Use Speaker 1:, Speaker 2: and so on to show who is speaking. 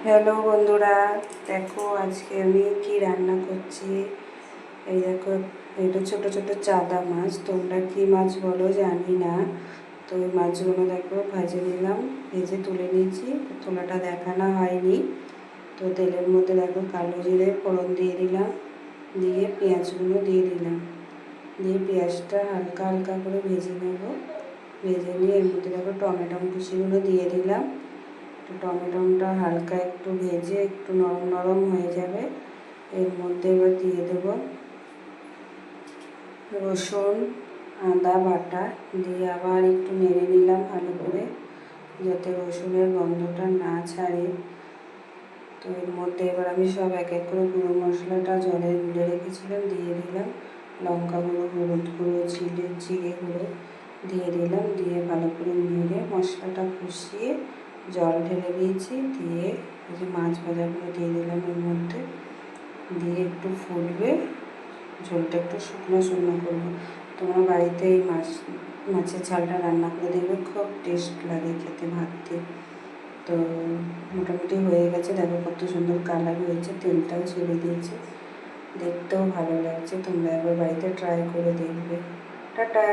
Speaker 1: Hello বন্ধুরা, দেখো আজকে আমি কি রান্না করছি। এই দেখো, এটা ছোট ছোট চাদা মাছ, তোমরা কি মাছ বলো জানি না। তো ওই মাছগুলো দেখো ভাজে নিলাম, ভেজে তুলে নিয়েছি। তোলাটা দেখানো হয়নি। তো তেলের মধ্যে দেখো কালো জিরে ফোড়ন দিয়ে দিলাম, দিয়ে পেঁয়াজগুলো দিয়ে দিলাম, দিয়ে পেঁয়াজটা হালকা হালকা করে ভেজে নেব। ভেজে নিয়ে এর মধ্যে দেখো টমেটো কুচিগুলো দিয়ে দিলাম। টমেটোটা হালকা একটু ভেজে একটু নরম নরম হয়ে যাবে। এর মধ্যে এবার দিয়ে দেবো রসুন আদা বাটা, দিয়ে আবার একটু নেড়ে নিলাম ভালো করে, যাতে রসুনের গন্ধটা না ছাড়ে। তো এর মধ্যে এবার আমি সব এক এক করে গুঁড়ো মশলাটা জলে গুলে রেখেছিলাম দিয়ে দিলাম। লঙ্কা গুঁড়ো, হলুদ গুঁড়ো, জিরে গুঁড়ো দিয়ে দিলাম। দিয়ে ভালো করে নেড়ে মশলাটা কষিয়ে জল ঢেলে দিয়েছি। দিয়ে এই যে মাছ ভাজাগুলো দিয়ে দিলাম এর মধ্যে, দিয়ে একটু ফুটবে, ঝোলটা একটু শুকনো শুকনো করবো। তোমরা বাড়িতে এই মাছের ঝালটা রান্না করে দেখবে, খুব টেস্ট লাগে খেতে ভাত দিয়ে। তো মোটামুটি হয়ে গেছে, দেখো কত সুন্দর কালার হয়েছে, তেলটাও ছেড়ে দিয়েছে, দেখতেও ভালো লাগছে। তোমরা একবার বাড়িতে ট্রাই করে দেখবে। টাটা।